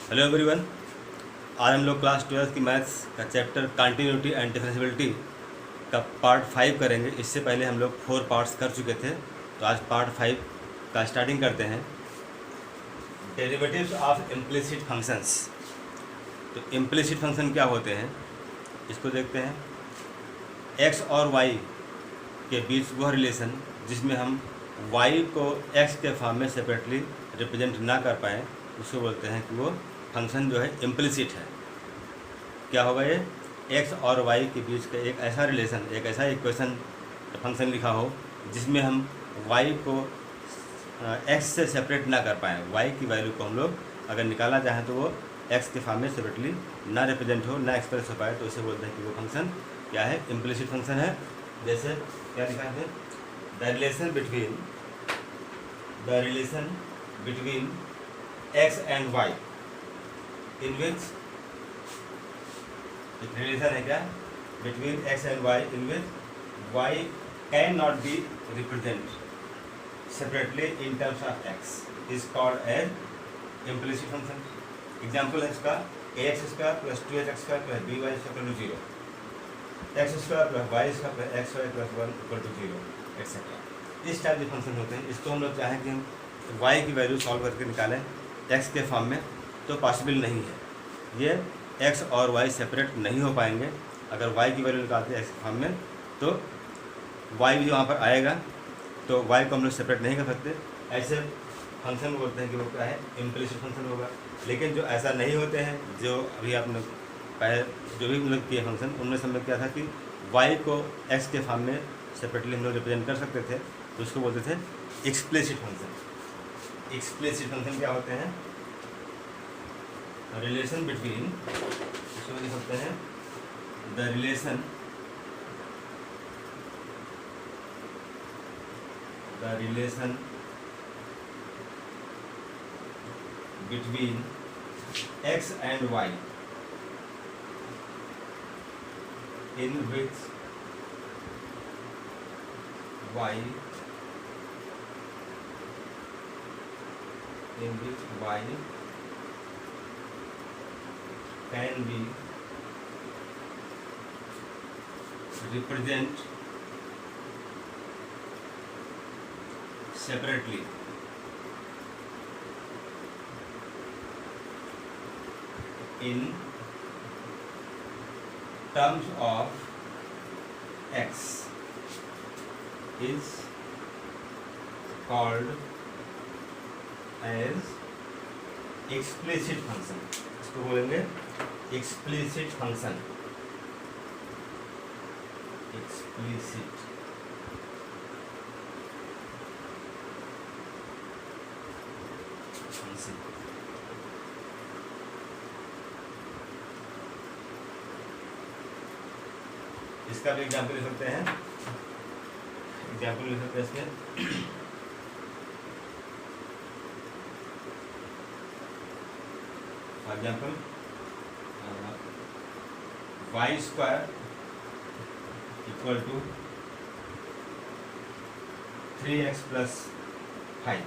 Hello everyone. आज हम लोग क्लास 12 की मैथ्स का चैप्टर कंटिन्यूटी एंड डिफरेंशियबिलिटी का पार्ट 5 करेंगे। इससे पहले हम लोग 4 पार्ट्स कर चुके थे, तो आज पार्ट 5 का स्टार्टिंग करते हैं। Derivatives of implicit functions. तो इम्प्लिसिट फंक्शन क्या होते हैं इसको देखते हैं। एक्स और वाई के बीच वह रिलेशन जिसमें हम वाई को एक्स के फॉर्म में सेपरेटली रिप्रेजेंट ना कर पाएँ, उसको बोलते हैं कि वो फंक्शन जो है इम्प्लिसिट है। क्या होगा ये? एक्स और वाई के बीच का एक ऐसा रिलेशन, एक ऐसा इक्वेशन फंक्शन लिखा हो जिसमें हम वाई को एक्स से सेपरेट ना कर पाएँ। वाई की वैल्यू को हम लोग अगर निकाला चाहें तो वो एक्स के फॉर्म में सेपरेटली ना रिप्रेजेंट हो, ना एक्सप्रेस हो पाए, तो उसे बोलते हैं कि वो फंक्शन क्या है? इम्प्लिसिट फंक्शन है। जैसे क्या लिखा है? The relation between x and y in which एक रिलेशन है क्या? Between x and y in which y can not be represent separately in terms of x is called as implicit function. Example है इसका ax square plus 2x square plus by equal to 0, x square plus y square plus xy plus 1 equal to 0 etcetera. इस type के function होते हैं। इसको हम लोग चाहें कि हम y की वैल्यू सॉल्व करके निकालें x के फॉर्म में, तो पॉसिबल नहीं है। ये x और y सेपरेट नहीं हो पाएंगे। अगर y की वैल्यू निकालते हैं x के फॉर्म में तो y भी वहाँ पर आएगा, तो y को हम लोग सेपरेट नहीं कर सकते। ऐसे फंक्शन बोलते हैं कि वो क्या है? इम्प्लिसिट फंक्शन होगा। लेकिन जो ऐसा नहीं होते हैं, जो अभी आपने पहले जो भी मतलब किए फंक्शन, उनमें समय क्या था कि y को x के फॉर्म में सेपरेटली हम लोग रिप्रेजेंट कर सकते थे, तो उसको बोलते थे एक्सप्लिसिट फंक्शन। एक्सप्लिसिट फंक्शन क्या होते हैं? रिलेशन बिटवीन, इसको लिख सकते हैं the relation between x and y in which y can be represent separately in terms of x is called as explicit function। इसको बोलेंगे explicit function। explicit function। इसका भी एग्जाम्पल ले सकते हैं। एग्जाम्पल ले सकते हैं इसके। For example Y square equal to 3x plus 5।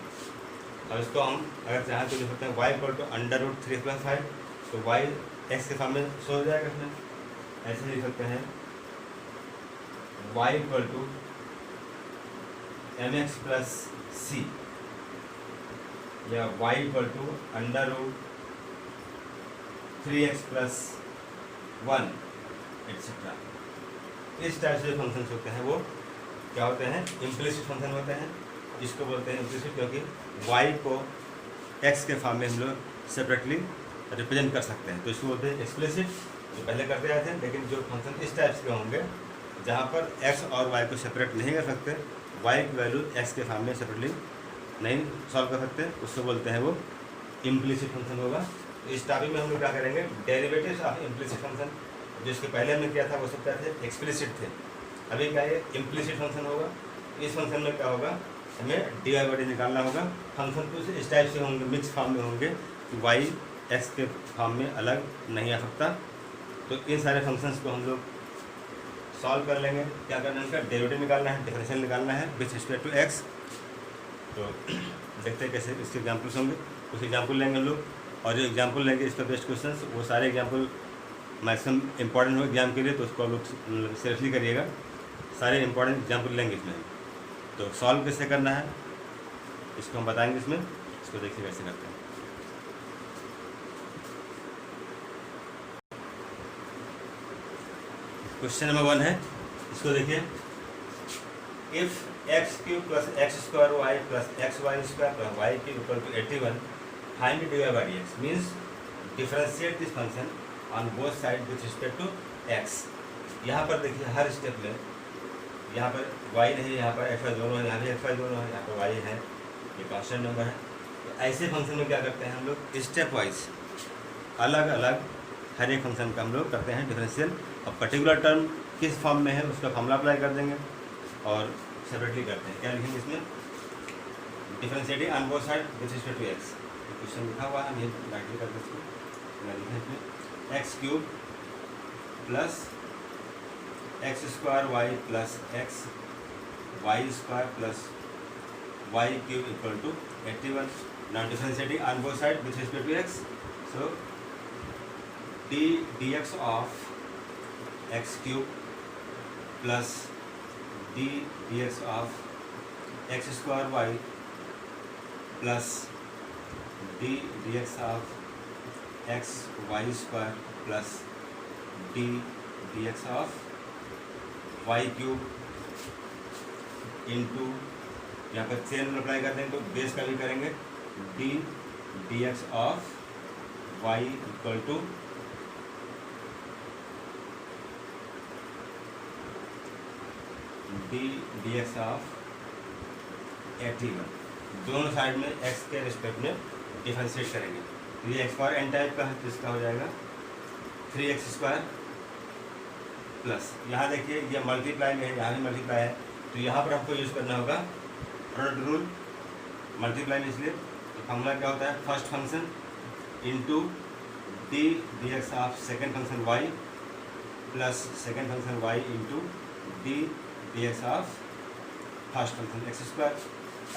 और इसको हम अगर चाहें तो लिख सकते हैं y equal to under root 3 plus 5, तो y x के फॉर्म में सो जाएगा इसमें। ऐसे लिख सकते हैं y equal to mx plus c, या y equal to under root 3x plus 1 etcetera. इस टाइप से फंक्शंस होते हैं वो क्या होते हैं? इम्प्लिसिट फंक्शन होते हैं। इसको बोलते हैं इम्प्लिसिट क्योंकि y को x के फॉर्म में हम लोग सेपरेटली रिप्रेजेंट कर सकते हैं, तो इसको बोलते हैं एक्सप्लिसिट। जो पहले करते आए थे, लेकिन जो फंक्शन इस टाइप के होंगे जहाँ पर x और y को सेपरेट नहीं कर सकते, y की वैल्यू x के फॉर्म में सेपरेटली नहीं सॉल्व कर सकते, उसको बोलते हैं वो इम्प्लिसिट फंक्शन होगा। इस टॉपिक में हम लोग क्या करेंगे? Derivatives of implicit function. जिसके पहले हमने किया था वो सब क्या थे? एक्सप्लिसिट थे। अभी क्या है? इम्प्लिसिट फंक्शन होगा। इस फंक्शन में क्या होगा? हमें डी वाई बाई डी निकालना होगा। फंक्शन कुछ इस टाइप से होंगे, मिक्स फॉर्म में होंगे कि वाई एक्स के फॉर्म में अलग नहीं आ सकता। तो इन सारे फंक्शंस को हम लोग सॉल्व कर लेंगे। क्या करना है? इनका डेरिवेटिव निकालना है, डिफरेंशियल निकालना है विथ रिस्पेक्ट टू एक्स। तो देखते हैं कैसे इसके एग्जाम्पल्स होंगे। कुछ एग्जाम्पल लेंगे हम लोग। और जो एग्जाम्पल लेंगे इसका बेस्ट क्वेश्चन, वो सारे एग्जाम्पल मैक्सिमम इंपॉर्टेंट हो एग्जाम के लिए, तो उसको आप लोग सीरियसली करिएगा। सारे इंपॉर्टेंट एग्जाम्पल लेंगे इसमें। तो सॉल्व कैसे करना है इसको हम बताएंगे इसमें, इसको देखिए कैसे करते हैं। क्वेश्चन नंबर 1 है, इसको देखिए। If X cube plus x square Y plus X Y square plus Y cube equal to 81, find dy by dx। Means differentiate this function on both side with respect to X. यहाँ पर देखिए हर step में, यहाँ पर y नहीं, यहाँ पर x Y दोनों है, यहाँ भी एक्स वाई दोनों है, यहाँ पर y है, ये कांस्टेंट नंबर है। तो ऐसे फंक्शन में क्या करते हैं हम लोग, स्टेप वाइज अलग अलग हर एक फंक्शन का हम लोग करते हैं डिफरेंशियल। अब पर्टिकुलर टर्म किस फॉर्म में है उसका फॉर्मूला अप्लाई कर देंगे और सेपरेटली करते हैं। क्या लिखेंगे इसमें, differentiating on both side with respect to X. Question लिखा हुआ है, हम ये राइट कर देते हैं इसमें, X cube plus x square Y plus X Y square plus Y cube equal to 81। Now differentiating on both side with respect to x, so dx of x cube plus dx of x square y plus dx of x y square plus dx of y cube into, यहाँ पर chain apply कर देंगे तो base का भी करेंगे, dx of y equal to dx of 81। दोनों side में x के रिस्पेक्ट में डिफरेंशिएट करेंगे। तो ये एक्स पावर n टाइप का है, तो इसका हो जाएगा 3x स्क्वायर प्लस, यहाँ देखिए ये मल्टीप्लाई में है, यहाँ भी मल्टीप्लाई है, तो यहाँ पर हमको यूज़ करना होगा प्रोडक्ट रूल मल्टीप्लाई में। इसलिए तो फॉर्मूला क्या होता है, first function into dx of second function y plus second function y into dx of first function x square.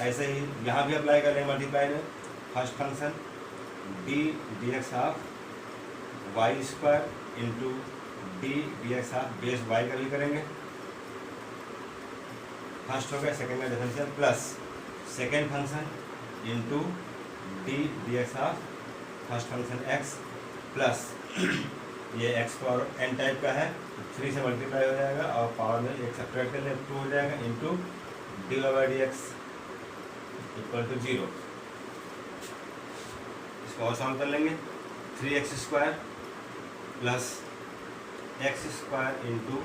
ऐसे ही यहाँ भी अप्लाई कर रहे हैं मल्टीप्लाई में, first function dx of Y square into dx of base y का भी करेंगे, फर्स्ट हो गया, सेकेंड का differential plus second function into dx of first function x plus ये x पावर n टाइप का है, 3 से मल्टीप्लाई हो जाएगा और पावर में एक सब्ट्रैक्ट कर ले 2 हो जाएगा into dy by dx equal to 0। इसको और सॉल्व कर लेंगे, 3x square plus x square into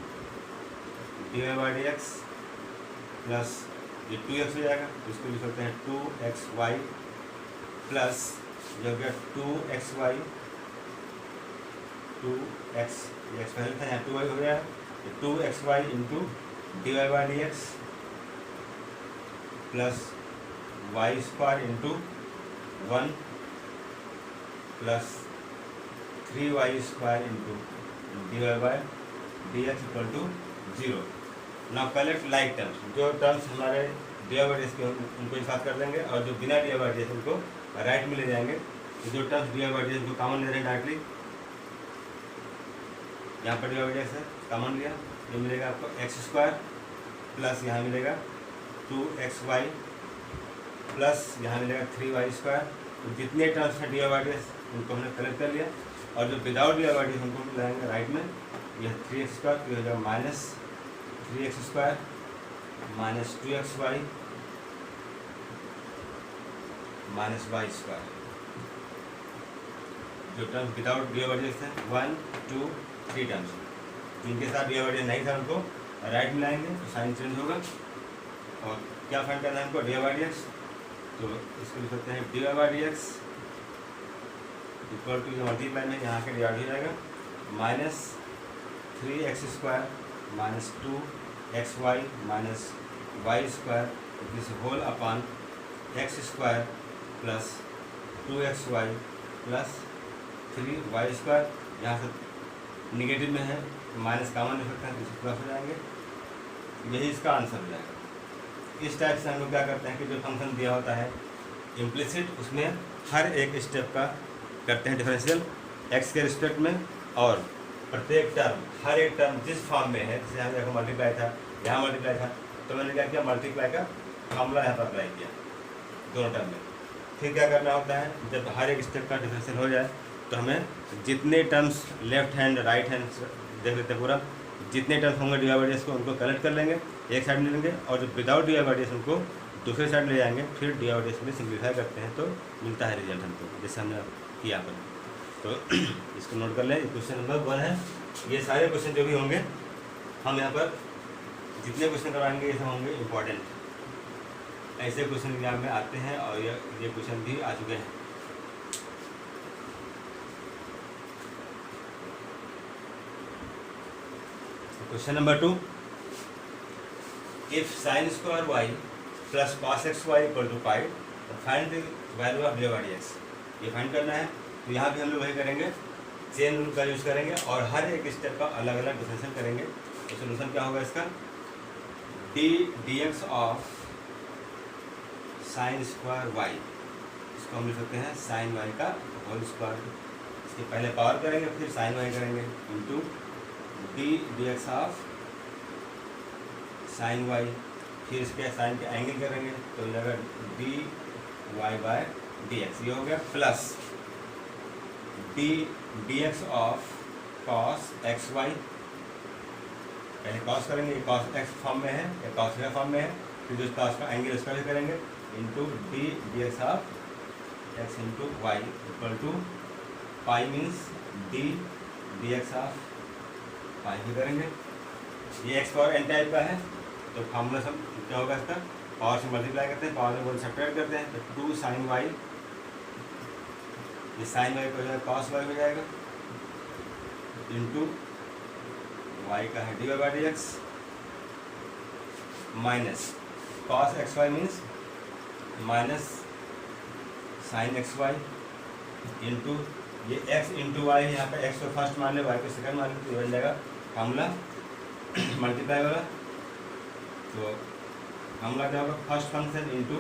dy by dx plus ये 2x हो जाएगा, तो इसको लिख सकते हैं 2xy प्लस ये हो गया 2xy 2x, ये x पहले था, यहाँ 2y हो गया, 2xy into dy by dx plus Y square into 1 plus 3y square into dy by dx equal to 0। Now collect like terms, जो टर्म्स हमारे dy by dx के उनको एक साथ कर देंगे और जो बिना dy by dx उनको राइट में ले जाएंगे। तो जो टर्म्स dy by dx को कॉमन ले रहे हैं डायरेक्टली, यहाँ पर dy by dx है कॉमन लिया, ये मिलेगा आपको एक्स स्क्वायर प्लस यहाँ मिलेगा 2xy प्लस यहाँ मिलेगा 3y स्क्वायर। तो जितने टर्म्स हैं dy by dx उनको हमने कलेक्ट कर लिया और जो विदाउट dy by dx उनको लाएंगे राइट में, यह 3x स्क्वायर, तो हो जाएगा minus 3x square minus 2xy minus y square. जो terms without dy by dx है 1 2 3 टर्म्स, जिनके साथ dy by dx नहीं था उनको राइट में लाएंगे तो साइन चेंज होगा। और क्या फाइंड करना है हमको, dy by dx, तो इसको लिख सकते हैं dy by dx equal to multiply में यहाँ के डिवाइड हो जाएगा minus 3x square minus 2xy minus y square this whole upon x square plus 2xy plus 3y square. यहाँ से निगेटिव में है माइनस कॉमन ले सकते हैं, तो इसको प्लस हो जाएंगे, यही इसका आंसर हो जाएगा। इस टाइप से हम लोग क्या करते हैं कि जो फंक्शन दिया होता है इम्प्लिसिट, उसमें हर एक स्टेप का करते हैं डिफरेंशियल एक्स के रिस्पेक्ट में, और प्रत्येक टर्म, हर एक टर्म जिस फॉर्म में है, जैसे यहाँ देखो मल्टीप्लाई था, यहाँ मल्टीप्लाई था, तो मैंने क्या किया, मल्टीप्लाई का फॉर्मूला यहाँ पर अप्लाई किया दोनों टर्म में। फिर क्या करना होता है, जब हर एक स्टेप का डिफरेंशियल हो जाए तो हमें जितने terms left hand right hand देख लेते हैं पूरा, जितने टर्म्स होंगे D Y by D X को उनको कलेक्ट कर लेंगे, एक साइड में लेंगे, और जो without D Y by D X उनको दूसरे साइड ले जाएंगे, फिर D Y by D X में सिंप्लीफाई करते हैं तो मिलता है रिजल्ट हमको, जैसे हमने किया पर। तो इसको नोट कर लें, क्वेश्चन नंबर 1 है। ये सारे क्वेश्चन जो भी होंगे हम यहाँ पर जितने क्वेश्चन करवाएंगे ये सब होंगे इम्पॉर्टेंट, ऐसे क्वेश्चन एग्जाम में आते हैं, और ये क्वेश्चन भी आ चुके हैं। Question number 2, if sine square Y plus cos X Y equal to pi, find the value of D Y D X. ये फाइंड करना है, तो यहाँ भी हम लोग वही करेंगे, चेन रूल का यूज़ करेंगे, और हर एक स्टेप का अलग अलग डिफरेंशियल करेंगे। तो सोल्यूशन क्या होगा इसका, D x of sine square Y, इसको हम लिख सकते हैं साइन वाई का होल स्क्वायर। इसके पहले पावर करेंगे, फिर साइन वाई करेंगे, into D x of sine Y, फिर इसके साइन के एंगल करेंगे तो हो जाएगा D Y by D X, ये हो गया, plus D x of cos X Y, पहले कॉस करेंगे, ये कॉस एक्स फॉर्म में है, या कॉस वाई फॉर्म में है, फिर जो कॉस का एंगल उसका भी करेंगे, into D x of x into y equal to pi means d x of pi भी करेंगे। ये एक्स पावर एन टाइप का है, तो फॉर्मूला सब क्या होगा इसका, पावर से मल्टीप्लाई करते हैं, पावर में बोल सब्ट्रैक्ट करते हैं, तो 2 साइन वाई, ये साइन वाई हो जाएगा कॉस वाई हो जाएगा, इंटू वाई का है D Y by D x, minus cos X Y means minus sine x Y, into ये एक्स इंटू वाई, यहाँ पे एक्स को फर्स्ट मान ले, वाई को सेकंड मान ले, तो बन जाएगा फार्मूला मल्टीप्लाई वाला। तो फार्मूला क्या होगा, first function into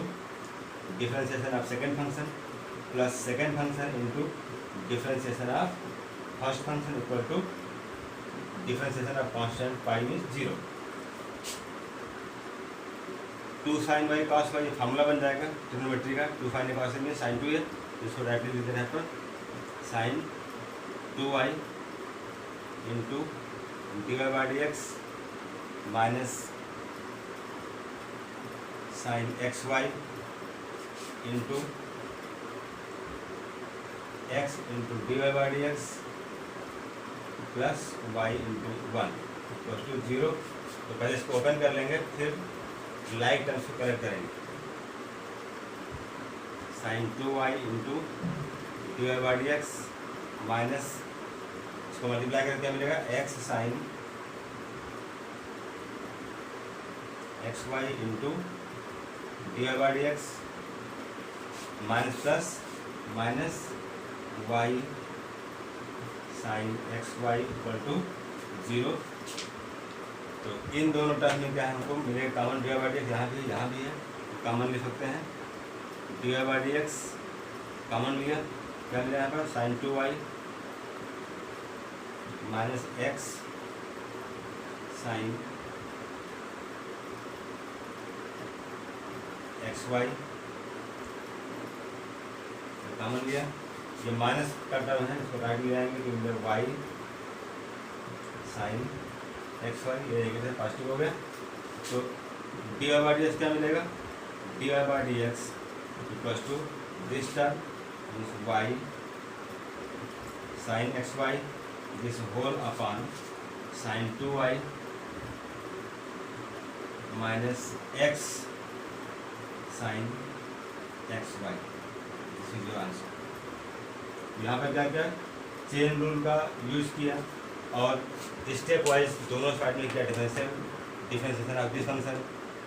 differentiation of second function plus second function into differentiation of first function equal to differentiation of constant pi means 0। 2 sine Y cos Y, ये फार्मूला बन जाएगा ट्रिग्नोमेट्री का, 2 sine cos में sign 2 है, इसको directly लिख देना है पर sine 2y into D Y by D x minus sine x Y into X into D Y by D X plus Y into 1 equal to 0। तो पहले इसको ओपन कर लेंगे, फिर लाइक टर्म्स को करेक्ट करेंगे, sine 2y into D Y by D x minus, इसको multiply करके क्या मिलेगा, X sine x Y into D Y by D x minus plus minus Y sine x Y equal to 0। तो इन दोनों term में क्या है, हमको मिलेगा common D Y by D X, यहाँ भी है, कॉमन लिख सकते हैं, D Y by D x common लिया, क्या मिला यहाँ पर sine 2y minus x sine x Y common लिया, ये माइनस का टर्म है, इसको राइट ले आएंगे तो मिलेगा वाई साइन एक्स वाई, ये एक पॉजिटिव हो गया। तो D Y by D X क्या मिलेगा, D Y by D x equals to this term y sin xy this whole upon sin 2y minus x sin xy, this is your answer. यहाँ पर क्या क्या chain rule का use किया, और step wise दोनों साइड में किया, differentiation of this function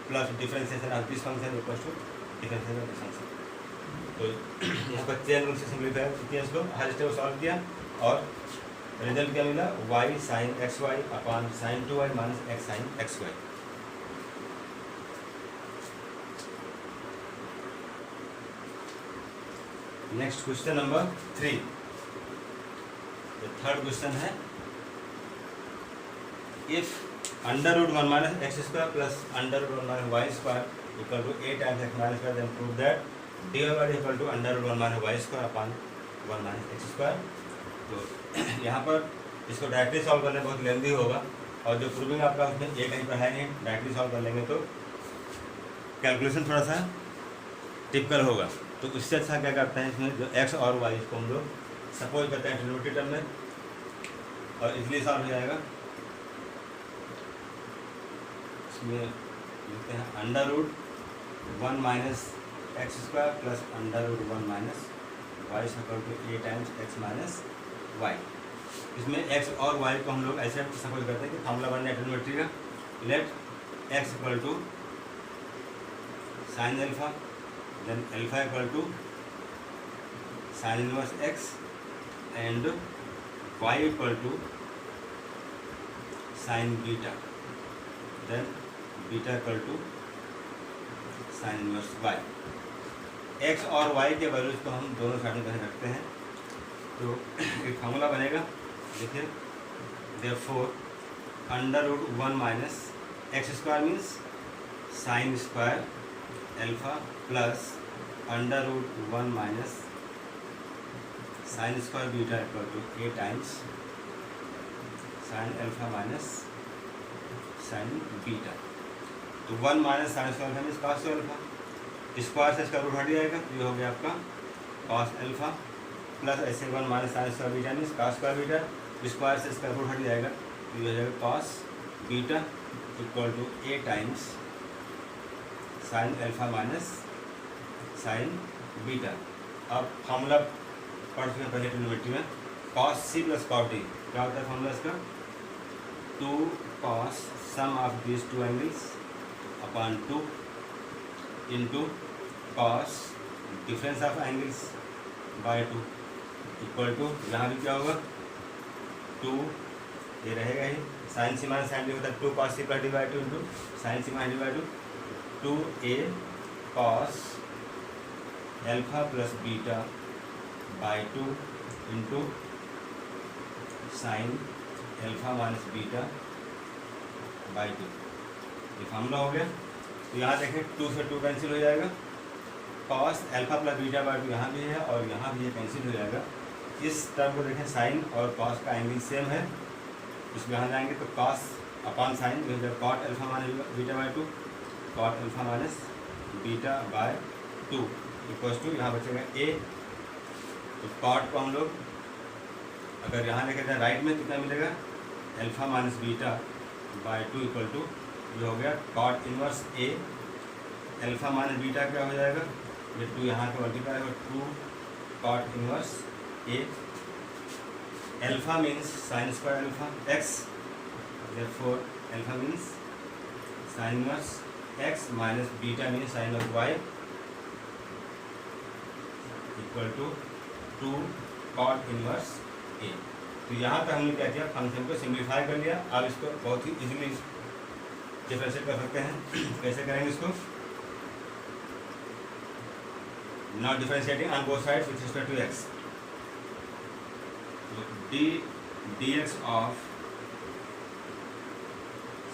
plus differentiation of this function equal to differentiation of this function. तो यहाँ पर चेन रूल से सिंप्लीफाई किया, इसको हर स्टेप सॉल्व किया, और रिजल्ट क्या मिला, y sine x y upon sine 2y minus x sine x y. Next question number 3, third question है, if under root 1 minus x square plus under root 1 minus y square equal to a times x minus square, then prove that d Y by equal to under root 1 minus y square upon 1 minus x square. तो यहाँ पर इसको directly solve करने बहुत लेंदी होगा, और जो proving आपका उसमें ये कहीं पर है नहीं, डायरेक्टली सॉल्व कर लेंगे तो कैलकुलेशन थोड़ा सा टिपिकल होगा। तो उससे अच्छा क्या करते हैं, इसमें जो एक्स और वाई इसको हम लोग सपोज करते हैं ट्रिग्नोमेट्री टर्म में, और इजली सॉल्व हो जाएगा। इसमें लिखते हैं under root 1 minus x square plus under root 1 minus y equal to a times x minus y. इसमें एक्स और वाई को हम लोग ऐसे सपोज करते हैं कि फॉर्मूला बन जाए ट्रिग्नोमेट्री का, let x equal to sine alpha, then alpha equal to sine inverse x and y equal to sine beta, then beta equal to sine inverse y. X और वाई के values को हम दोनों side में रखते हैं, तो एक फार्मूला बनेगा, देखिए therefore under root 1 minus x square means sine square alpha plus under root 1 minus sine square beta equal to a times sine alpha minus sine beta. तो 1 minus sine square means cos alpha, square से इसका root हट जाएगा, तो ये हो गया आपका कॉस अल्फा, प्लस ऐसे 1 minus sine square beta means cos square beta, square से इसका रूट हट जाएगा, तो ये हो जाएगा cos beta equal to a times sine alpha minus sine beta. अब फॉर्मूला पढ़ चुके हैं पहले ट्रिग्नोमेट्री में, cos c plus cot d, क्या होता है फॉर्मूला इसका, 2 cos sum of this two angles upon 2 into cos difference of angles by 2 equal to, यहाँ भी क्या होगा 2, ये रहेगा ही, sine c minus sine d होता है 2 cos c plus d by 2 into sine c minus d by 2, 2a cos alpha plus beta by 2 into sine alpha minus beta by 2, ये फार्मूला हो गया। तो यहाँ देखें 2 से 2 कैंसिल हो जाएगा, cos alpha plus beta by 2 यहाँ भी है और यहाँ भी ये कैंसिल हो जाएगा। इस टर्म को देखें, साइन और कॉस का एंगल सेम है, इसमें यहाँ जाएंगे तो कॉस अपॉन साइन जो है cot alpha minus beta by 2, cot alpha minus beta by 2 equals to, यहाँ बचेगा ए, तो कॉट को हम लोग अगर यहाँ लेकर जाए राइट में कितना मिलेगा, alpha minus beta by 2 equal to, ये हो गया cot inverse a, alpha minus beta क्या हो जाएगा, ये 2 यहाँ का मल्टीप्लाई होगा 2 cot inverse a, alpha means sine square alpha x, therefore alpha means sine inverse x minus beta means sine of y equal to 2 cot inverse a. तो यहाँ तक हमने क्या किया, फंक्शन को सिंप्लीफाई कर लिया। अब इसको बहुत ही इजीली डिफरेंशिएट कर सकते हैं। कैसे करेंगे इसको, not differentiating on both sides with respect to x, d d x of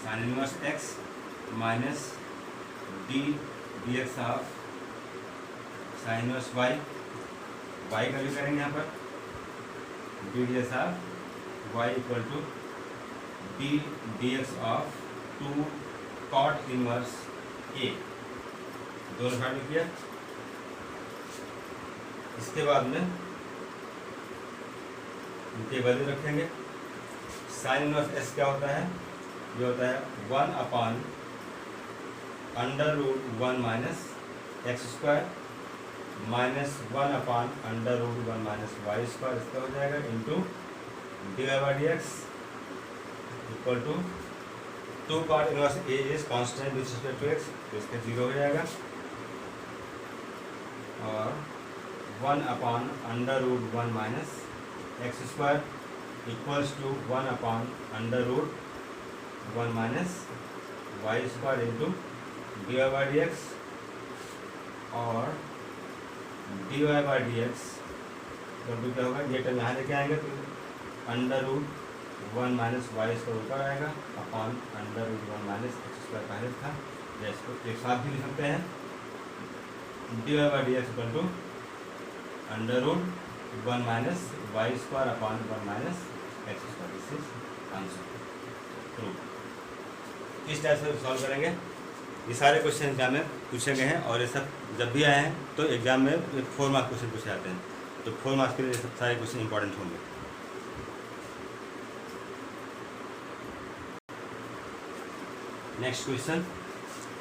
sine inverse x minus d d x of sine inverse y, y का भी करेंगे यहाँ पर, d d x of y equal to d d x of 2 cot inverse a, दोनों side में किया। इसके बाद में इनके वैल्यू रखेंगे, साइन इनवर्स एस क्या होता है, ये होता है 1 upon under root 1 minus x square minus 1 upon under root 1 minus y square, इसका हो जाएगा into D Y by D x equal to 2 cot inverse a is constant with respect to x, तो इसका 0 हो जाएगा, और 1 upon under root 1 minus x square equals to 1 upon under root 1 minus y square into D Y by D x, और d Y by D x तो क्या होगा, ये टर्म यहाँ लेके आएंगे तो under root 1 minus y square ऊपर आएगा upon under root 1 minus x square पहले था, या इसको एक साथ भी लिख सकते हैं। D Y by D x equal to under root 1 minus y square upon 1 minus x square. This is answer proof. इस टाइप से सॉल्व करेंगे। ये सारे क्वेश्चन एग्जाम में पूछे गए हैं और ये सब जब भी आए हैं तो एग्जाम में 4 मार्क्स क्वेश्चन पूछे जाते हैं, तो 4 मार्क्स के लिए सब सारे क्वेश्चन इंपॉर्टेंट होंगे। Next question,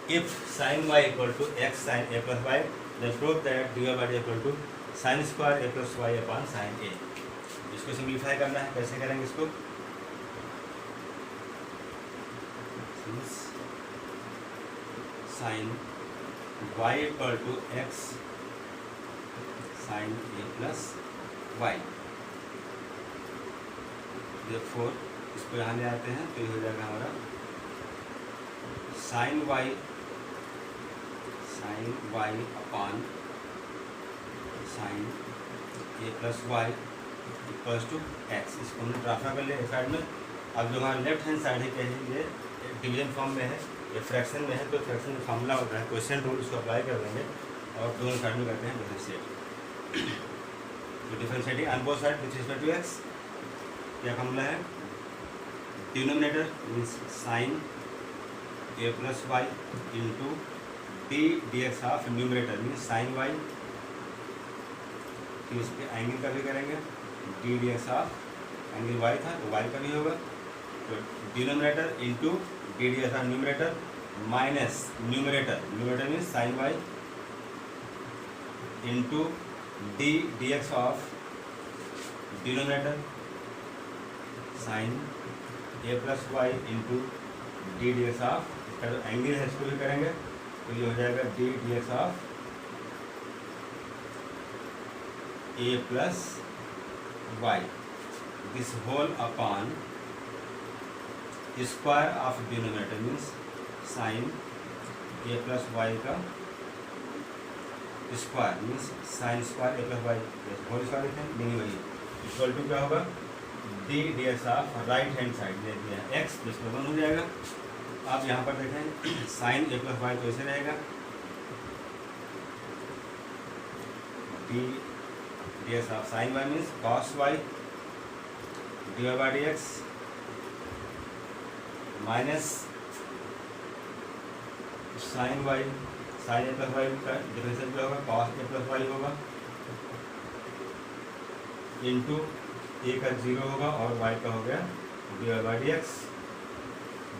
if sine y equal to x sine a plus y then prove that d Y by d equal to sine square a plus y upon sine a. इसको simplify करना है, कैसे करेंगे इसको? Sine y equal to x sine a plus y, therefore इसको यहाँ ले आते हैं तो ये हो जाएगा हमारा sine y upon sine a plus y equals to x. इसको हमने ट्रांसफर कर लिया इस साइड में। अब जो हमारा लेफ्ट हैंड साइड है क्या है, ये डिवीजन फॉर्म में है, ये फ्रैक्शन में है, तो फ्रैक्शन का फार्मूला होता है क्वेश्चन रूल, उसको अप्लाई कर देंगे और दोनों साइड में करते हैं डिफरेंशिएट। तो differentiating on both side with respect to x, क्या फार्मूला है? Denominator means sine a plus Y into d d x of numerator means sine Y, फिर इस पर एंगल का भी करेंगे, d d x of angle y था तो वाई का भी होगा, तो denominator into d d x of numerator minus numerator means sine y into d d x of denominator sine a plus Y into d d x of, इसका जो angle है इसको भी करेंगे तो ये हो जाएगा d d x of a plus y this whole upon square of denominator means sine a plus y का square means sine square a plus y whole square लिखें, मीनिंग वही इक्वल टू क्या होगा d d x of right hand side दे दिया x plus 1 हो जाएगा। आप यहाँ पर देखें साइन ए प्लस वाई तो ऐसे रहेगा d d x of sine y means cos y d Y by D x minus sine y sine a plus y का डिफरेंशियल क्या होगा कॉस ए प्लस वाई होगा इंटू ए का 0 होगा और वाई का हो गया d Y by D x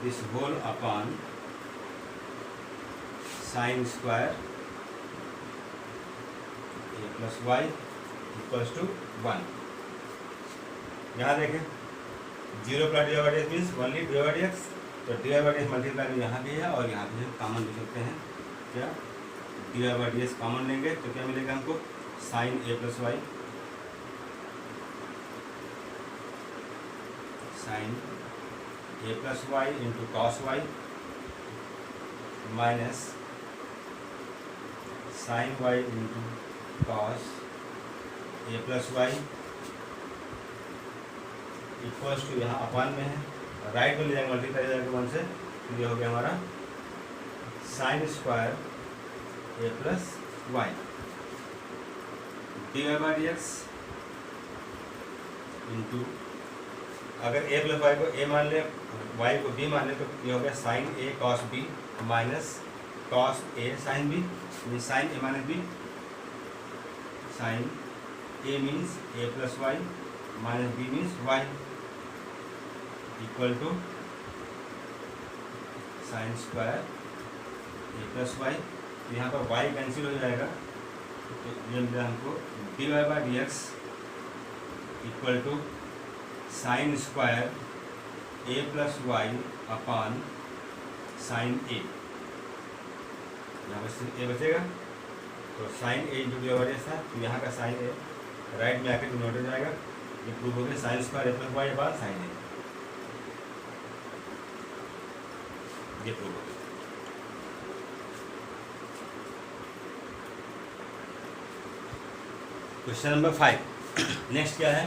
this whole upon sine square a plus y equals to 1। यहाँ देखें 0 plus d Y by D x means only d Y by D x, तो D Y by D x multiply में यहाँ भी है और यहाँ भी है, कॉमन ले सकते हैं। क्या d Y by D x common लेंगे तो क्या मिलेगा हमको sine a plus y sine a plus Y into cos y minus sine y into cos a plus y equals to यहाँ अपान में है, राइट में ले जाएंगे मल्टीप्लाई हो जाएगा 1 से, तो ये हो गया हमारा sine square a plus y d Y by D x into, अगर ए प्लस वाई को ए मान ले वाई को बी मान ले तो ये हो गया sine a cos b minus cos a sine b means sine a minus b, sine a means a plus y minus b means y equal to sine square a plus y. तो यहाँ पर Y cancel हो जाएगा तो ये मिला हमको d Y by D x equal to sine square a plus y upon sine a, यहाँ पर ए बचेगा तो sine a into D Y by D x था, तो यहाँ का साइन ए राइट में आकर नोट हो जाएगा, ये प्रूव हो गया sign square a plus y upon sine ए, ये प्रूव हो गया। क्वेश्चन नंबर 5 नेक्स्ट क्या है,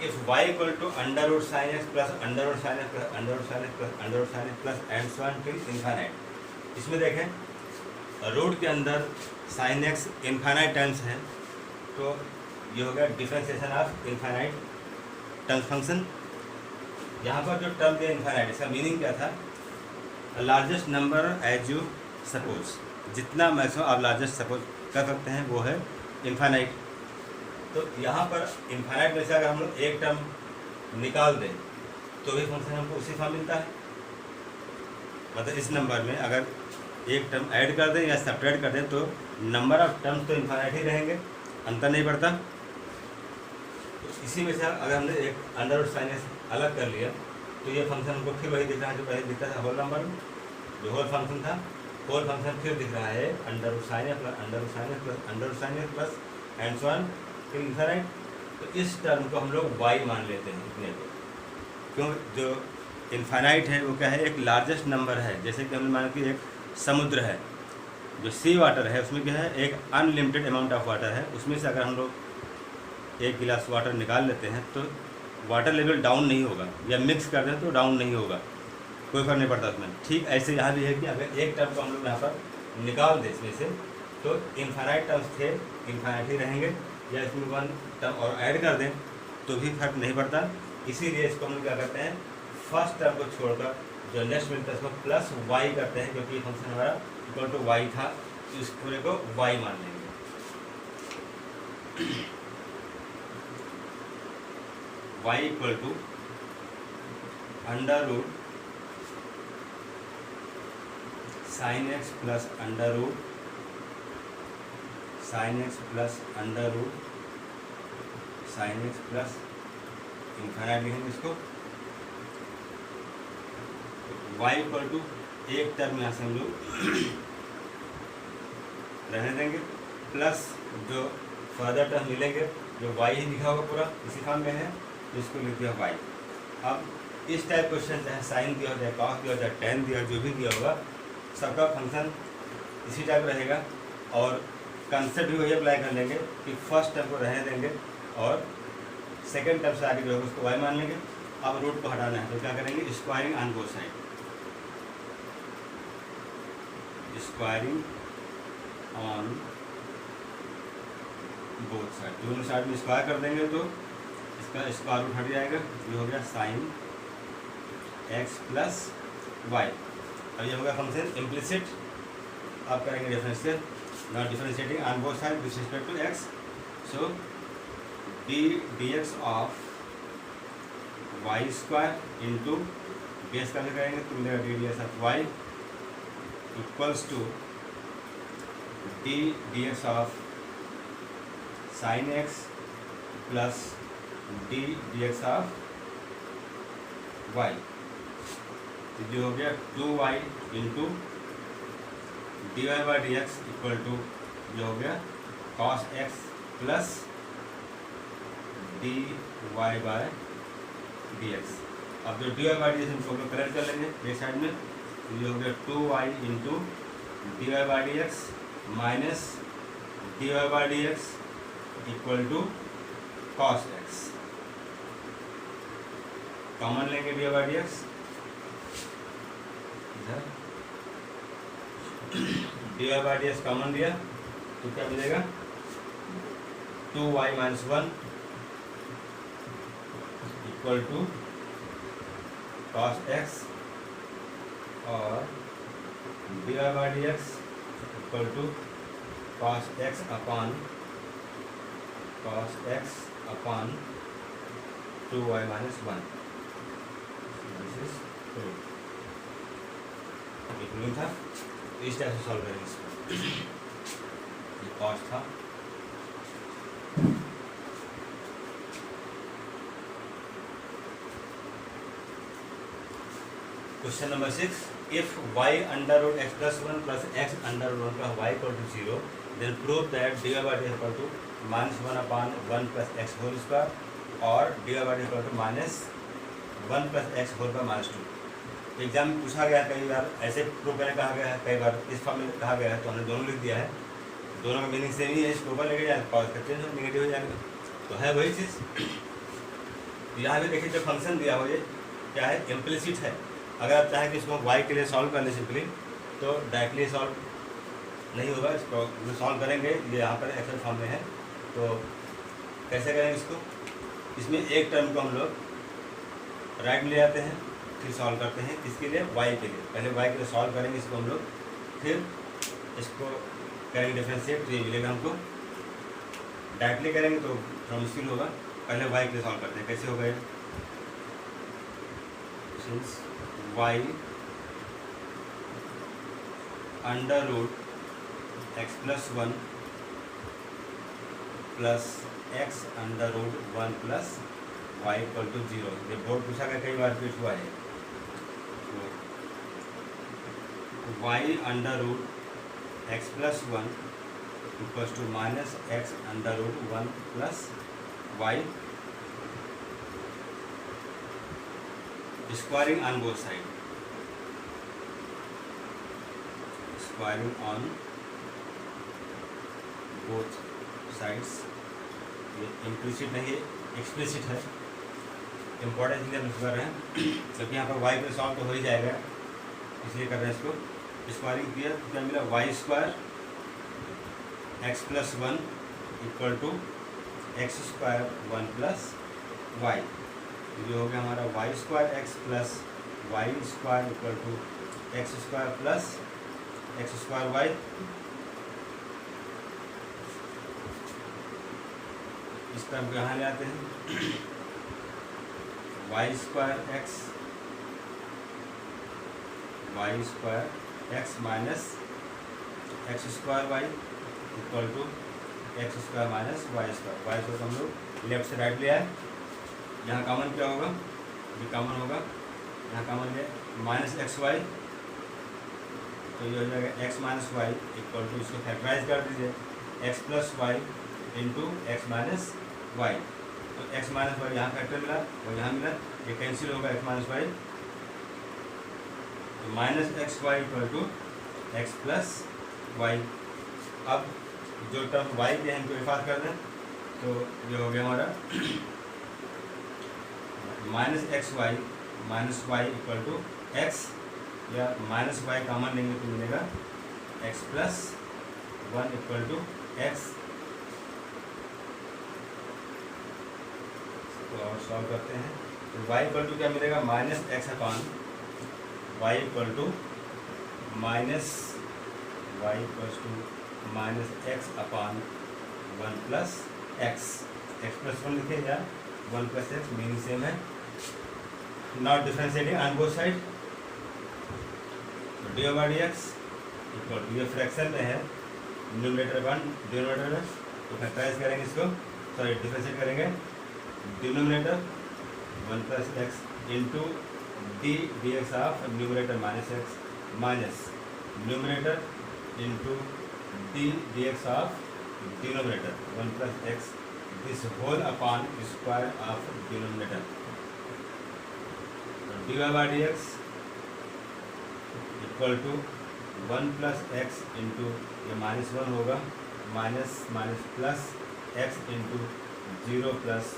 if y equal to under root sine x plus under root sine x plus under root sine x plus under root sine x plus and so on till infinite. इसमें देखें root के अंदर sine x infinite terms है, तो ये हो गया differentiation of infinite terms function. यहाँ पर जो टर्म दिया इनफाइनाइट, इसका मीनिंग क्या था? Largest number as you suppose, जितना मैक्सिमम आप लार्जेस्ट सपोज कर सकते हैं वो है इनफाइनाइट। तो यहाँ पर इनफाइनाइट में से अगर हम लोग एक टर्म निकाल दें तो भी फंक्शन हमको उसी फॉर्म मिलता है। मतलब इस नंबर में अगर एक टर्म ऐड कर दें या सेपरेट कर दें तो नंबर ऑफ टर्म्स तो इनफाइनाइट ही रहेंगे, अंतर नहीं पड़ता। तो इसी में से अगर हमने एक अंडर रूट साइन एक्स अलग कर लिया तो ये फंक्शन हमको फिर वही दिख रहा है जो पहले दिखता था होल नंबर में, जो होल फंक्शन था। होल फंक्शन फिर दिख रहा है under root sine x plus under root sine x plus under root sine x plus and so on till infinite. तो इस टर्म को हम लोग y मान लेते हैं इतने को, क्यों? जो इनफाइनाइट है वो क्या है? एक लार्जेस्ट नंबर है। जैसे कि हमने माना कि एक समुद्र है, जो सी वाटर है उसमें क्या है? एक अनलिमिटेड अमाउंट ऑफ वाटर है। उसमें से अगर हम लोग एक गिलास वाटर निकाल लेते हैं तो वाटर लेवल डाउन नहीं होगा, या मिक्स कर दें तो डाउन नहीं होगा, कोई फर्क नहीं पड़ता उसमें। ठीक ऐसे यहाँ भी है कि अगर एक टर्म को हम लोग यहाँ पर निकाल दें इसमें से तो इनफाइनाइट टर्म्स थे इनफाइनाइट ही रहेंगे, या इसमें वन टर्म और ऐड कर दें तो भी फर्क नहीं पड़ता। इसीलिए इसको हम लोग क्या करते हैं? फर्स्ट टर्म को छोड़कर जो नेक्स्ट मिलता है उसको प्लस y करते हैं, क्योंकि फंक्शन हमारा इक्वल टू y था, तो इस पूरे को y मान लेंगे। y equal to under root sine x plus under root sine x plus under root sine x plus infinite लिखेंगे इसको। y इक्वल टू एक टर्म यहाँ से हम लोग रहने देंगे, प्लस जो फर्दर टर्म मिलेंगे जो y ही लिखा होगा पूरा इसी फॉर्म में है, तो इसको लिख दिया y। अब इस टाइप क्वेश्चन चाहे साइन दिया हो, चाहे कॉस दिया हो, चाहे टेन दिया हो, जो भी दिया होगा सबका फंक्शन इसी टाइप रहेगा। और कंसेप्ट भी वही अप्लाई कर लेंगे कि फर्स्ट टर्म को रहने देंगे और सेकेंड टर्म से आगे जो होगा उसको y मान लेंगे। अब रूट को हटाना है तो क्या करेंगे? Squaring on both side, squaring on both side, दोनों साइड में स्क्वायर कर देंगे तो इसका स्क्वायर रूट हट जाएगा। ये हो गया साइन एक्स प्लस वाई। अब ये होगा फंक्शन इम्प्लिसिट। आप करेंगे differential, not differentiating on both side with respect to x. So d x of Y square into D x का करेंगे तो मिलेगा d x of y equals to d x of sine x plus D x of y. तो जो हो गया 2y into D Y by D x equal to जो हो गया cos x plus d Y by D x. अब जो D Y by D x हम लोग करेक्ट कर लेंगे एक साइड में, तो ये हो गया 2y into D Y by D x minus d Y by D x equal to cos x. Common लेंगे d Y by D x, d Y by D x common लिया तो क्या मिलेगा? 2y minus 1 equal to cos x और d Y by D x equal to cos x upon 2y minus 1। This is true. Equaling था तो इस type से solve करेंगे इसको। ये कॉस था, question number 6, if y under root x plus 1 plus x under root 1 का y equal to 0 then prove that d Y by d equal to minus 1 upon 1 plus x whole square और d Y by d equal to minus 1 plus x whole का minus 2। Exam में पूछा गया है कई बार, ऐसे prove करने कहा गया है, कई बार इस फॉर्म में कहा गया है, तो हमने दोनों लिख दिया है। दोनों का मीनिंग सेम ही है, इसको ऊपर लेके जाए पावर का चेंज हो, नेगेटिव हो जाएगा, तो है वही चीज़। तो यहाँ भी देखिए जो फंक्शन दिया हो ये क्या है, इम्प्लिसिट है। अगर आप चाहें कि इसको वाई के लिए सॉल्व कर लें सिंपली, तो डायरेक्टली सॉल्व नहीं होगा। इसको जो सॉल्व करेंगे ये यहाँ पर एक्सेल फॉर्म में है, तो कैसे करेंगे इसको, इसमें एक टर्म को हम लोग राइट में ले जाते हैं, फिर सॉल्व करते हैं किसके लिए, वाई के लिए। पहले वाई के लिए सॉल्व करेंगे इसको हम लोग, फिर इसको करेंगे डिफरेंशिएट, तो ये मिलेगा हमको। डायरेक्टली करेंगे तो थोड़ा मुश्किल होगा, पहले वाई के लिए सॉल्व करते हैं। कैसे होगा ये, since y under root x plus 1 plus x under root 1 plus y equal to 0। ये बोर्ड पूछा गया, कई बार रिपीट हुआ है। तो y under root x plus 1 equals to minus x under root 1 plus y, squaring on both side, squaring on both sides. ये implicit नहीं है, एक्सप्लिसिट है। इम्पोर्टेंट चीज़ें हम कर रहे हैं क्योंकि यहाँ पर वाई पे सॉल्व तो हो ही जाएगा, इसलिए कर रहे हैं इसको। स्क्वायरिंग किया तो क्या मिला, y square x plus 1 equal to x square 1 plus y. ये हो गया हमारा y square x plus Y square equal to x square plus x square y. इस टर्म को यहाँ ले आते हैं, y square x minus x square y equal to x square minus y square. Y square हम लोग left से right ले आए, यहाँ कॉमन क्या होगा, ये कॉमन होगा, यहाँ कॉमन है माइनस एक्स वाई, तो ये हो जाएगा x minus y equal to, इसको फैक्टराइज कर दीजिए, x plus Y into x minus y. तो एक्स माइनस वाई यहाँ फैक्टर मिला और यहाँ मिला, ये कैंसिल होगा एक्स माइनस वाई, तो minus x Y equal to x plus y. अब जो टर्म वाई के हैं इनको इफाद कर दें, तो ये हो गया हमारा minus x y minus y equal to x, या माइनस वाई कॉमन लेंगे तो मिलेगा x plus 1 equal to x. तो और सॉल्व करते हैं, तो वाई इक्वल टू क्या मिलेगा, minus x upon y equal to minus y equals to minus x upon 1 plus x. X plus 1 लिखे या 1 प्लस एक्स, मीनिंग सेम है। Not differentiating on both side, तो d over d x equal to, ये fraction में है, numerator 1 denominator में, तो factorise करेंगे इसको, सॉरी डिफरेंशिएट करेंगे, denominator 1 plus x into d d x of numerator minus x minus numerator into d d x of denominator 1 plus x, this whole upon square of denominator. D Y by D x equal to 1 plus x into, ये minus 1 होगा, minus minus plus x into 0 plus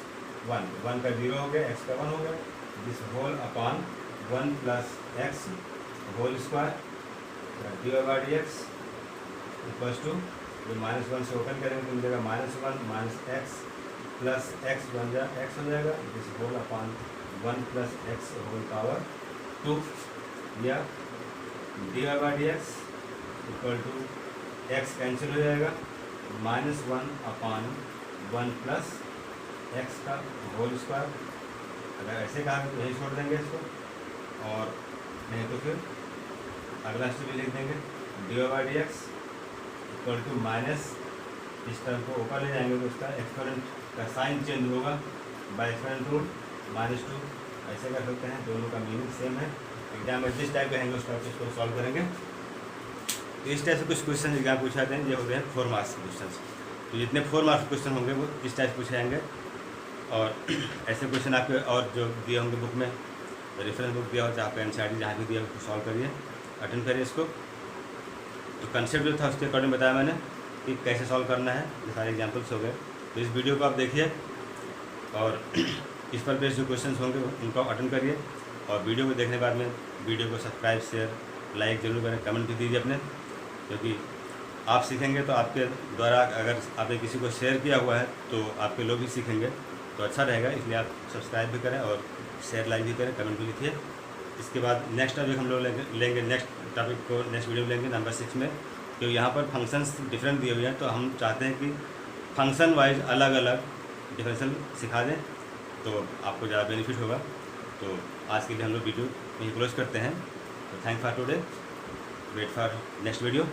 1, 1 का 0 हो गया, x का 1 हो गया, this whole upon 1 plus x whole square. D Y by D x equals to, ये minus 1 से ओपन करेंगे तो मिलेगा minus 1 minus x plus x बन जाए एक्स हो जाएगा, this whole upon 1 plus x whole power 2, या d Y by D x equal to x cancel हो जाएगा, माइनस 1 अपॉन 1 प्लस एक्स का होल स्क्वायर। अगर ऐसे कहा तो यही छोड़ देंगे इसको, और नहीं तो फिर अगला स्टेप भी लिख देंगे, d Y by D x equal to minus, इस टर्म को ऊपर ले जाएंगे तो उसका एक्सपोनेंट का साइन चेंज होगा, बाय एक्सपोनेंट रूट -2, ऐसे कर सकते हैं, दोनों का मीनिंग सेम है। एग्जाम में जिस टाइप के हैं उस टाइप से इसको सॉल्व करेंगे। तो इस टाइप से कुछ क्वेश्चन एग्जाम पूछा जाते हैं, ये हो गए 4 मार्क्स के क्वेश्चन। तो जितने 4 मार्क्स के क्वेश्चन होंगे वो इस टाइप पूछे जाएंगे, और ऐसे क्वेश्चन आपके और जो दिए होंगे बुक में, रेफरेंस बुक दिया हो चाहे आपका एनसीईआरटी जहाँ भी दिया हो, उसको सॉल्व करिए, अटेंड करिए इसको। तो कंसेप्ट जो था उसके अकॉर्डिंग बताया मैंने कि कैसे सॉल्व करना है, ये सारे एग्जाम्पल्स हो गए। तो इस वीडियो को आप देखिए, और इस पर बेस्ड जो क्वेश्चंस होंगे उनको अटेंड करिए, और वीडियो को देखने के बाद में वीडियो को सब्सक्राइब, शेयर, लाइक जरूर करें, कमेंट भी दीजिए अपने, क्योंकि आप सीखेंगे तो आपके द्वारा, अगर आपने किसी को शेयर किया हुआ है तो आपके लोग भी सीखेंगे, तो अच्छा रहेगा। इसलिए आप सब्सक्राइब भी करें और शेयर, लाइक भी करें, कमेंट भी लिखिए। इसके बाद नेक्स्ट टॉपिक हम लोग लेंगे नेक्स्ट टॉपिक को नेक्स्ट वीडियो में लेंगे नंबर 6 में, क्योंकि यहाँ पर फंक्शंस डिफरेंट दिए हुए हैं, तो हम चाहते हैं कि फंक्शन वाइज अलग अलग डिफरेंशियल सिखा दें, तो आपको ज़्यादा बेनिफिट होगा। तो आज के लिए हम लोग वीडियो यहीं क्लोज करते हैं। तो thank for today, wait for next video.